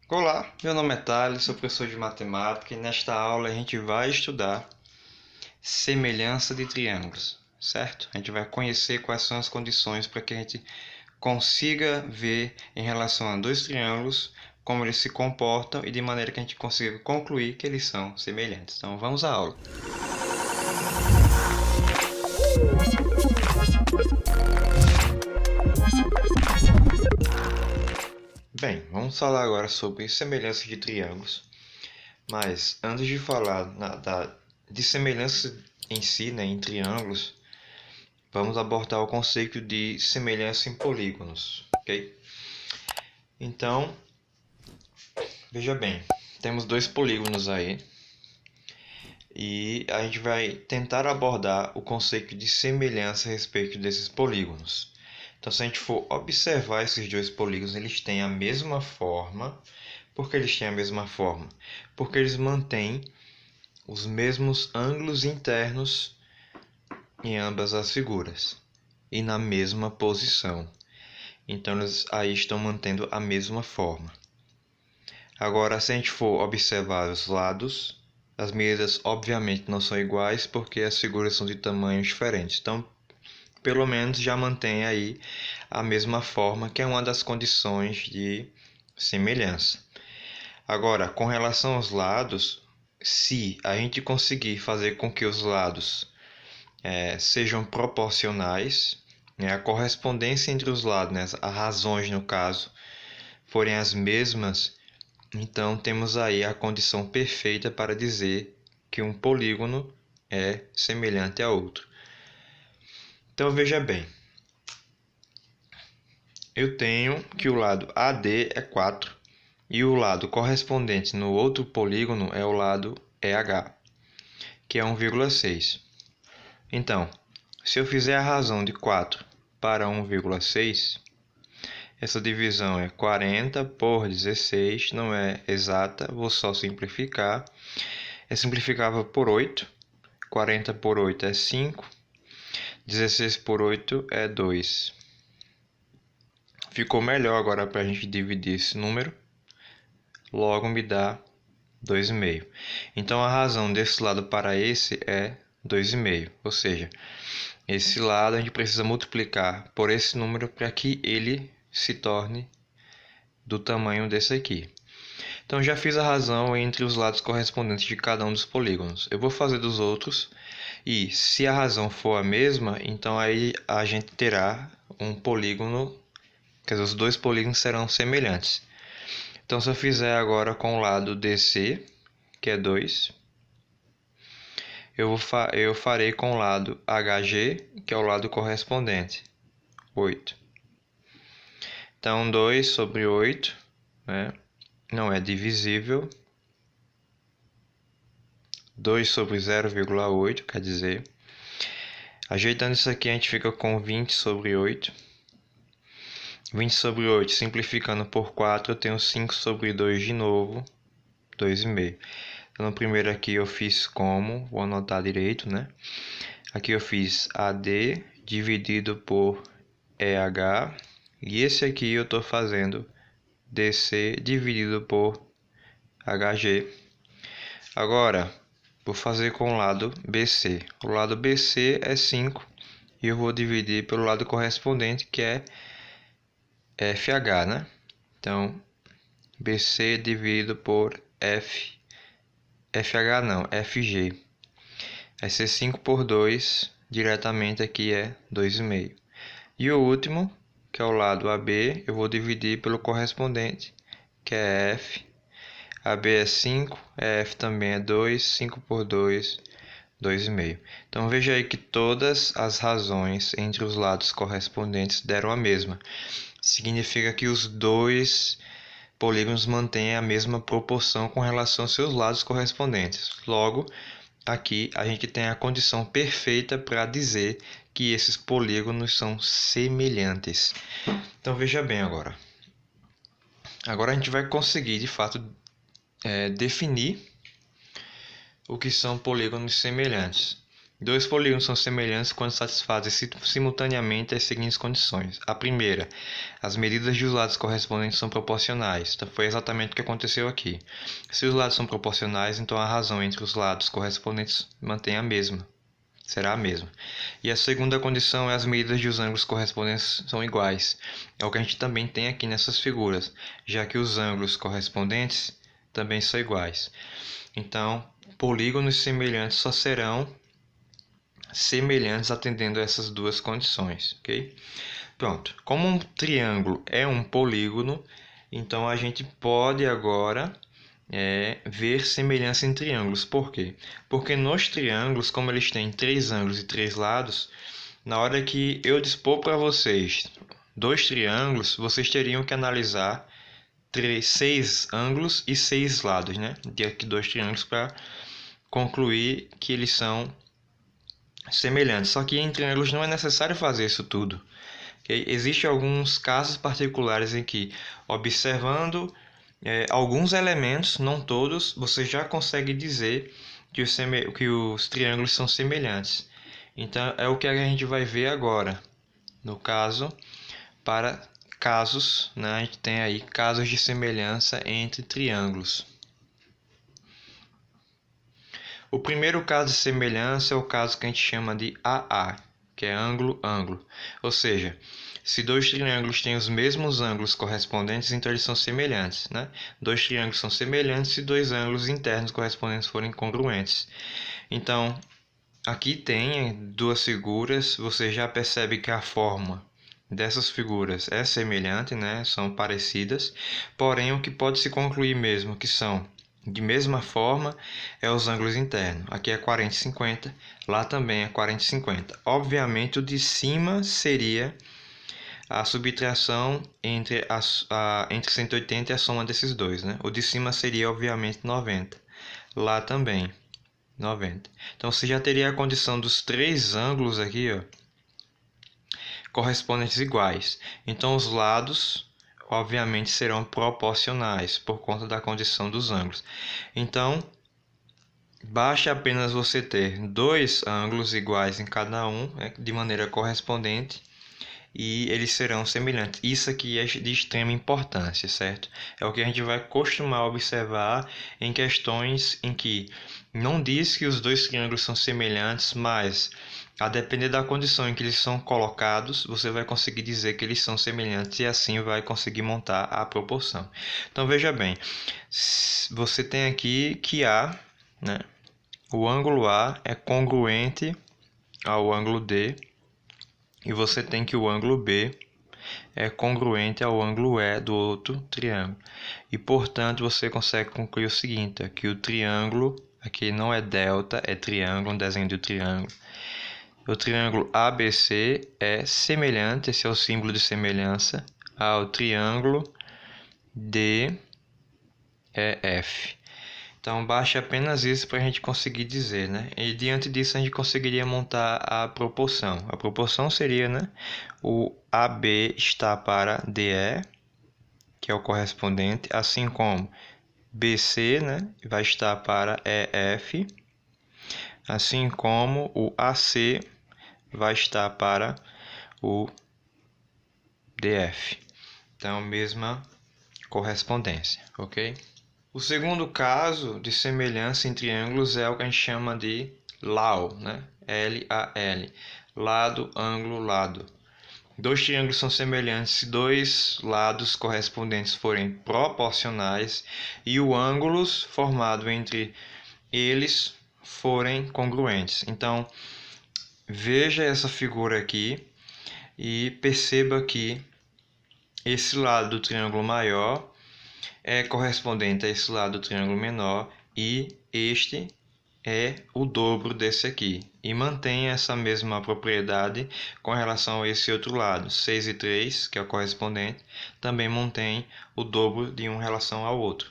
Olá, meu nome é Thales, sou professor de matemática e nesta aula a gente vai estudar semelhança de triângulos, certo? A gente vai conhecer quais são as condições para que a gente consiga ver em relação a dois triângulos como eles se comportam e de maneira que a gente consiga concluir que eles são semelhantes. Então vamos à aula. Bem, vamos falar agora sobre semelhança de triângulos. Mas antes de falar de semelhança em si, né, em triângulos, vamos abordar o conceito de semelhança em polígonos, ok? Então, veja bem, temos dois polígonos aí e a gente vai tentar abordar o conceito de semelhança a respeito desses polígonos. Então, se a gente for observar esses dois polígonos, eles têm a mesma forma. Por que eles têm a mesma forma? Porque eles mantêm os mesmos ângulos internos em ambas as figuras e na mesma posição. Então, eles aí estão mantendo a mesma forma. Agora, se a gente for observar os lados, as medidas obviamente não são iguais porque as figuras são de tamanhos diferentes. Então, pelo menos já mantém aí a mesma forma, que é uma das condições de semelhança. Agora, com relação aos lados, se a gente conseguir fazer com que os lados sejam proporcionais, né, a correspondência entre os lados, né, as razões no caso, forem as mesmas, então temos aí a condição perfeita para dizer que um polígono é semelhante a outro. Então veja bem, eu tenho que o lado AD é 4 e o lado correspondente no outro polígono é o lado EH, que é 1,6. Então, se eu fizer a razão de 4 para 1,6, essa divisão é 40 por 16, não é exata, vou só simplificar. É simplificável por 8, 40 por 8 é 5, 16 por 8 é 2. Ficou melhor agora para a gente dividir esse número, logo me dá 2,5. Então a razão desse lado para esse é 2,5, ou seja, esse lado a gente precisa multiplicar por esse número para que ele se torne do tamanho desse aqui. Então já fiz a razão entre os lados correspondentes de cada um dos polígonos. Eu vou fazer dos outros e se a razão for a mesma, então aí a gente terá um polígono, quer dizer, os dois polígonos serão semelhantes. Então se eu fizer agora com o lado DC, que é 2, eu farei com o lado HG, que é o lado correspondente, 8. Então 2 sobre 8, né, não é divisível. 2 sobre 0,8, quer dizer. Ajeitando isso aqui, a gente fica com 20 sobre 8. 20 sobre 8, simplificando por 4, eu tenho 5 sobre 2 de novo, 2,5. Então, no primeiro aqui eu fiz como, vou anotar direito, né? Aqui eu fiz AD dividido por EH. E esse aqui eu estou fazendo DC dividido por HG. Agora, vou fazer com o lado BC. O lado BC é 5 e eu vou dividir pelo lado correspondente, que é FH, né? Então, BC dividido por FH não, FG. Vai ser 5 por 2, diretamente aqui é 2,5. E o último, que é o lado AB, eu vou dividir pelo correspondente, que é F. AB é 5, F também é 2, 5 por 2, 2,5. Então veja aí que todas as razões entre os lados correspondentes deram a mesma. Significa que os dois polígonos mantêm a mesma proporção com relação aos seus lados correspondentes. Logo, aqui a gente tem a condição perfeita para dizer que esses polígonos são semelhantes. Então veja bem agora. Agora a gente vai conseguir de fato definir o que são polígonos semelhantes. Dois polígonos são semelhantes quando satisfazem simultaneamente as seguintes condições. A primeira, as medidas dos lados correspondentes são proporcionais. Então, foi exatamente o que aconteceu aqui. Se os lados são proporcionais, então a razão entre os lados correspondentes mantém a mesma. Será a mesma. E a segunda condição é as medidas dos ângulos correspondentes são iguais. É o que a gente também tem aqui nessas figuras, já que os ângulos correspondentes também são iguais. Então, polígonos semelhantes só serão semelhantes atendendo a essas duas condições, ok? Pronto. Como um triângulo é um polígono, então a gente pode agora ver semelhança em triângulos. Por quê? Porque nos triângulos, como eles têm 3 ângulos e 3 lados, na hora que eu dispor para vocês 2 triângulos, vocês teriam que analisar 6 ângulos e 6 lados, né? De aqui 2 triângulos para concluir que eles são semelhantes. Só que em triângulos não é necessário fazer isso tudo. Okay? Existem alguns casos particulares em que, observando alguns elementos, não todos, você já consegue dizer que os triângulos são semelhantes. Então, é o que a gente vai ver agora. No caso, para casos, né, a gente tem aí casos de semelhança entre triângulos. O primeiro caso de semelhança é o caso que a gente chama de AA, que é ângulo-ângulo. Ou seja, se dois triângulos têm os mesmos ângulos correspondentes, então eles são semelhantes, né? Dois triângulos são semelhantes se dois ângulos internos correspondentes forem congruentes. Então, aqui tem duas figuras, você já percebe que a forma dessas figuras é semelhante, né? São parecidas, porém o que pode se concluir mesmo que são de mesma forma é os ângulos internos. Aqui é 40 e 50, lá também é 40 e 50. Obviamente o de cima seria a subtração entre 180 e a soma desses dois, né? O de cima seria obviamente 90, lá também 90. Então você já teria a condição dos três ângulos aqui, ó, correspondentes iguais. Então os lados obviamente serão proporcionais por conta da condição dos ângulos. Então basta apenas você ter dois ângulos iguais em cada um, de maneira correspondente, e eles serão semelhantes. Isso aqui é de extrema importância, certo? É o que a gente vai costumar observar em questões em que não diz que os dois triângulos são semelhantes, mas a depender da condição em que eles são colocados, você vai conseguir dizer que eles são semelhantes e assim vai conseguir montar a proporção. Então veja bem, você tem aqui que A, né? O ângulo A é congruente ao ângulo D, e você tem que o ângulo B é congruente ao ângulo E do outro triângulo. E, portanto, você consegue concluir o seguinte, que o triângulo, aqui não é delta, é triângulo, um desenho de triângulo. O triângulo ABC é semelhante, esse é o símbolo de semelhança, ao triângulo DEF. Então, basta apenas isso para a gente conseguir dizer, né? E diante disso a gente conseguiria montar a proporção. A proporção seria, né? O AB está para DE, que é o correspondente, assim como BC, né? Vai estar para EF, assim como o AC vai estar para o DF. Então, mesma correspondência, ok? O segundo caso de semelhança em triângulos é o que a gente chama de LAO, né? L-A-L, lado, ângulo, lado. Dois triângulos são semelhantes se dois lados correspondentes forem proporcionais e os ângulos formados entre eles forem congruentes. Então, veja essa figura aqui e perceba que esse lado do triângulo maior é correspondente a esse lado do triângulo menor e este é o dobro desse aqui. E mantém essa mesma propriedade com relação a esse outro lado. 6 e 3, que é o correspondente, também mantém o dobro de um em relação ao outro.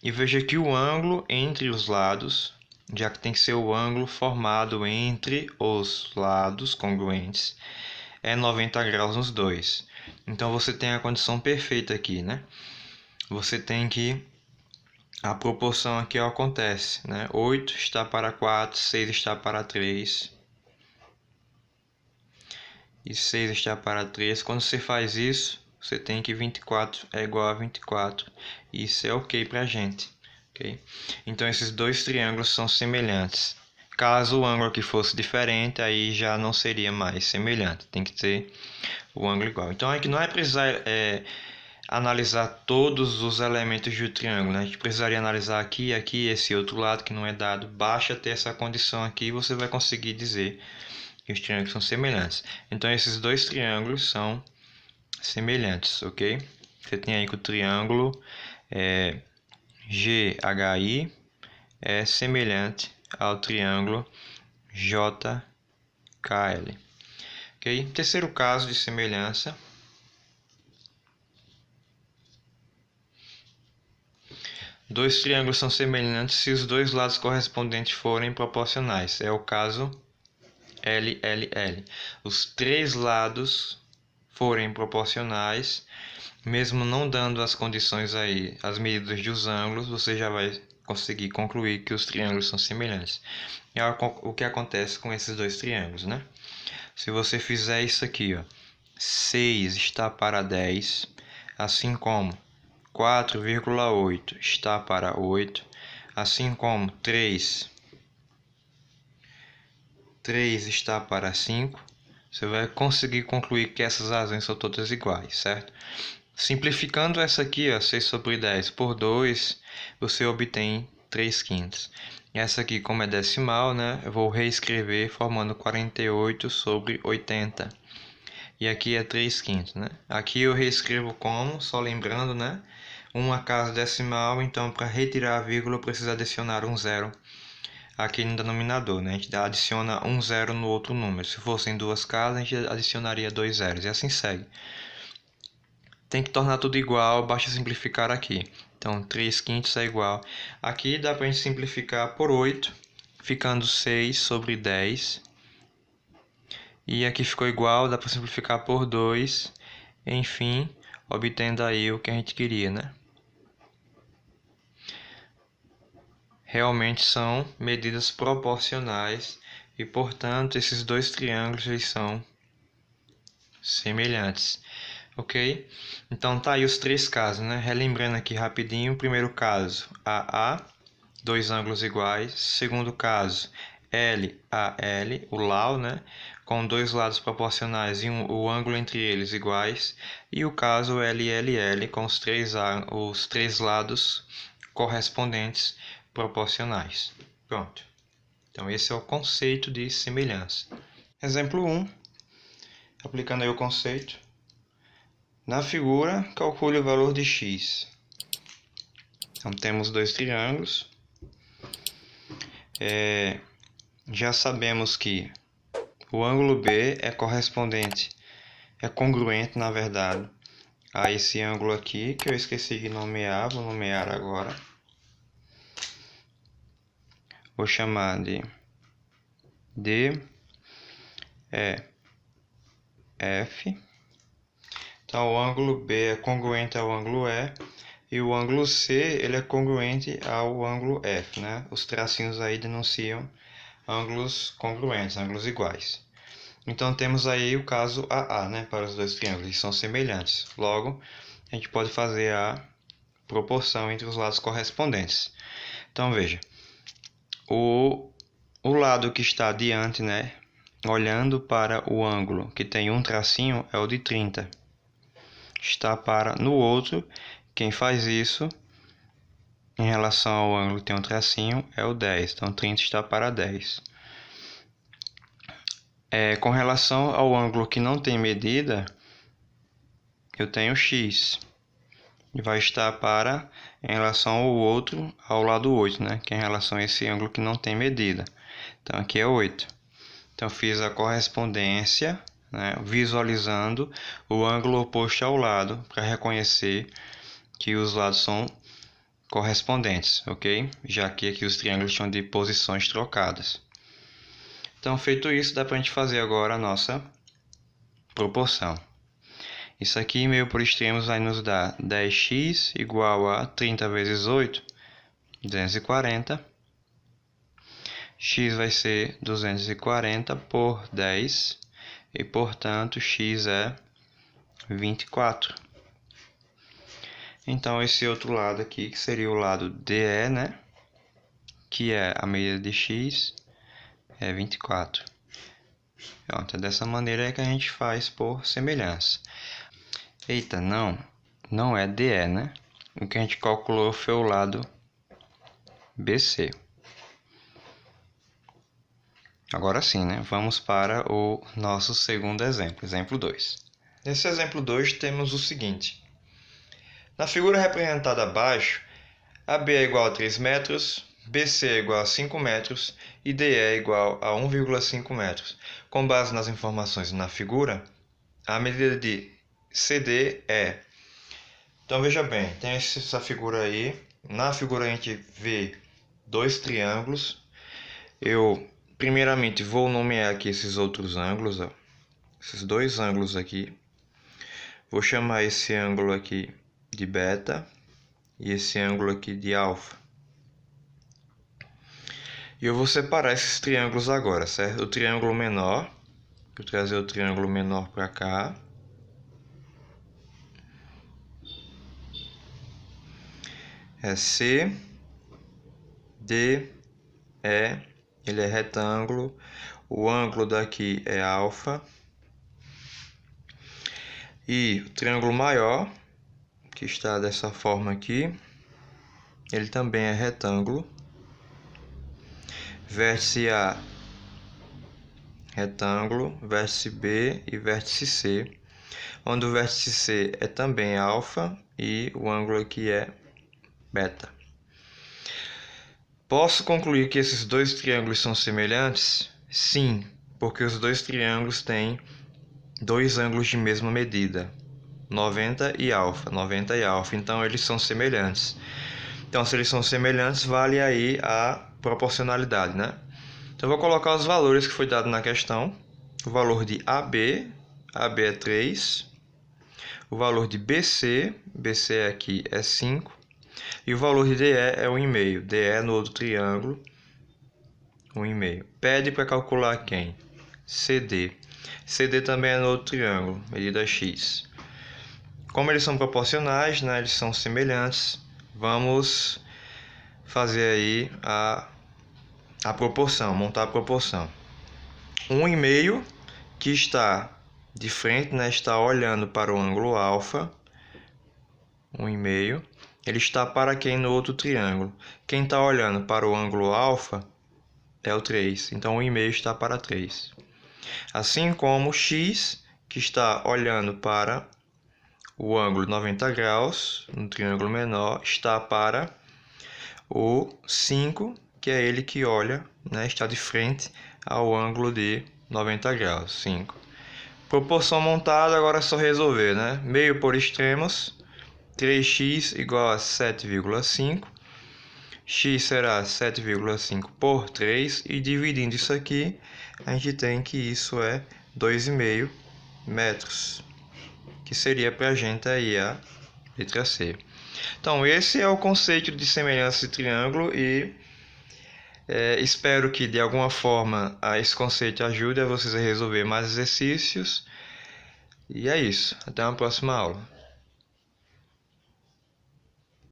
E veja que o ângulo entre os lados, já que tem que ser o ângulo formado entre os lados congruentes, é 90 graus nos dois. Então você tem a condição perfeita aqui, né? Você tem que a proporção aqui acontece, né? 8 está para 4, 6 está para 3, e 6 está para 3. Quando você faz isso, você tem que 24 é igual a 24. E isso é ok para a gente. Okay? Então, esses dois triângulos são semelhantes. Caso o ângulo aqui fosse diferente, aí já não seria mais semelhante. Tem que ter o ângulo igual. Então, aqui não é precisar analisar todos os elementos do triângulo, né? A gente precisaria analisar aqui, aqui, esse outro lado que não é dado. Basta ter essa condição aqui e você vai conseguir dizer que os triângulos são semelhantes. Então, esses dois triângulos são semelhantes, ok? Você tem aí que o triângulo GHI é semelhante ao triângulo JKL. Ok? Terceiro caso de semelhança. Dois triângulos são semelhantes se os dois lados correspondentes forem proporcionais. É o caso LLL. Os três lados forem proporcionais, mesmo não dando as condições aí, as medidas dos ângulos, você já vai conseguir concluir que os triângulos são semelhantes. É o que acontece com esses dois triângulos, né? Se você fizer isso aqui, ó, 6 está para 10, assim como 4,8 está para 8, assim como 3 está para 5, você vai conseguir concluir que essas razões são todas iguais, certo? Simplificando essa aqui, ó, 6 sobre 10 por 2, você obtém 3/5. Essa aqui, como é decimal, né, eu vou reescrever formando 48 sobre 80. E aqui é 3/5, né? Aqui eu reescrevo como, só lembrando, né? Uma casa decimal, então para retirar a vírgula eu preciso adicionar um zero aqui no denominador, né? A gente adiciona um zero no outro número. Se fossem duas casas, a gente adicionaria dois zeros e assim segue. Tem que tornar tudo igual, basta simplificar aqui. Então, 3/5 é igual. Aqui dá para a gente simplificar por 8, ficando 6 sobre 10. E aqui ficou igual, dá para simplificar por 2. Enfim, obtendo aí o que a gente queria, né? Realmente são medidas proporcionais e, portanto, esses dois triângulos eles são semelhantes. Ok? Então tá aí os três casos, né? Relembrando aqui rapidinho, o primeiro caso, AA, dois ângulos iguais. Segundo caso, LAL, o LAU, né? Com dois lados proporcionais e o ângulo entre eles iguais. E o caso LLL, com os três lados correspondentes proporcionais. Pronto. Então esse é o conceito de semelhança. Exemplo 1. Aplicando aí o conceito. Na figura, calcule o valor de x. Então, temos dois triângulos. Já sabemos que o ângulo B é correspondente, é congruente, na verdade, a esse ângulo aqui, que eu esqueci de nomear, vou nomear agora. Vou chamar de DEF. Então, o ângulo B é congruente ao ângulo E e o ângulo C ele é congruente ao ângulo F, né? Os tracinhos aí denunciam ângulos congruentes, ângulos iguais. Então, temos aí o caso AA, né? Para os dois triângulos, eles são semelhantes. Logo, a gente pode fazer a proporção entre os lados correspondentes. Então, veja, o lado que está adiante, né? Olhando para o ângulo que tem um tracinho é o de 30. Está para no outro, quem faz isso em relação ao ângulo que tem um tracinho é o 10, então 30 está para 10. Com relação ao ângulo que não tem medida, eu tenho x, e vai estar para em relação ao outro, ao lado 8, né? Que é em relação a esse ângulo que não tem medida. Então aqui é 8. Então fiz a correspondência, né, visualizando o ângulo oposto ao lado para reconhecer que os lados são correspondentes, ok? Já que aqui os triângulos estão de posições trocadas. Então, feito isso, dá para a gente fazer agora a nossa proporção. Isso aqui, meio por extremos, vai nos dar 10x igual a 30 vezes 8, 240. X vai ser 240 por 10. e, portanto, x é 24. Então, esse outro lado aqui, que seria o lado DE, né? Que é a medida de x, é 24. Pronto, é dessa maneira que a gente faz por semelhança. Eita, não é DE, né? O que a gente calculou foi o lado BC. Agora sim, né? Vamos para o nosso segundo exemplo, exemplo 2. Nesse exemplo 2 temos o seguinte. Na figura representada abaixo, AB é igual a 3 metros, BC é igual a 5 metros e DE é igual a 1,5 metros. Com base nas informações na figura, a medida de CD é... Então veja bem, tem essa figura aí. Na figura a gente vê dois triângulos. Eu primeiramente vou nomear aqui esses outros ângulos, ó. Esses dois ângulos aqui. Vou chamar esse ângulo aqui de beta e esse ângulo aqui de alfa. E eu vou separar esses triângulos agora, certo? O triângulo menor, vou trazer o triângulo menor para cá. É C, D, E, ele é retângulo. O ângulo daqui é alfa. E o triângulo maior, que está dessa forma aqui, ele também é retângulo. Vértice A, retângulo, vértice B e vértice C, onde o vértice C é também alfa e o ângulo aqui é beta. Posso concluir que esses dois triângulos são semelhantes? Sim, porque os dois triângulos têm dois ângulos de mesma medida, 90 e alfa, então eles são semelhantes. Então, se eles são semelhantes, vale aí a proporcionalidade, né? Então, eu vou colocar os valores que foi dado na questão. O valor de AB é 3. O valor de BC aqui é 5. E o valor de DE é 1,5. DE no outro triângulo, 1,5. Pede para calcular quem? CD. CD também é no outro triângulo, medida X. Como eles são proporcionais, né, eles são semelhantes, vamos fazer aí a proporção, montar a proporção. 1,5 que está de frente, né, está olhando para o ângulo alfa. 1,5. Ele está para quem no outro triângulo? Quem está olhando para o ângulo alfa é o 3. Então, 1,5 está para 3. Assim como x, que está olhando para o ângulo 90 graus, no triângulo menor, está para o 5, que é ele que olha, né, está de frente ao ângulo de 90 graus, 5. Proporção montada, agora é só resolver, né? Meio por extremos, 3x igual a 7,5. X será 7,5 por 3. E dividindo isso aqui, a gente tem que isso é 2,5 metros. Que seria para a gente aí a letra C. Então, esse é o conceito de semelhança de triângulo e espero que de alguma forma esse conceito ajude a vocês a resolver mais exercícios. E é isso. Até uma próxima aula.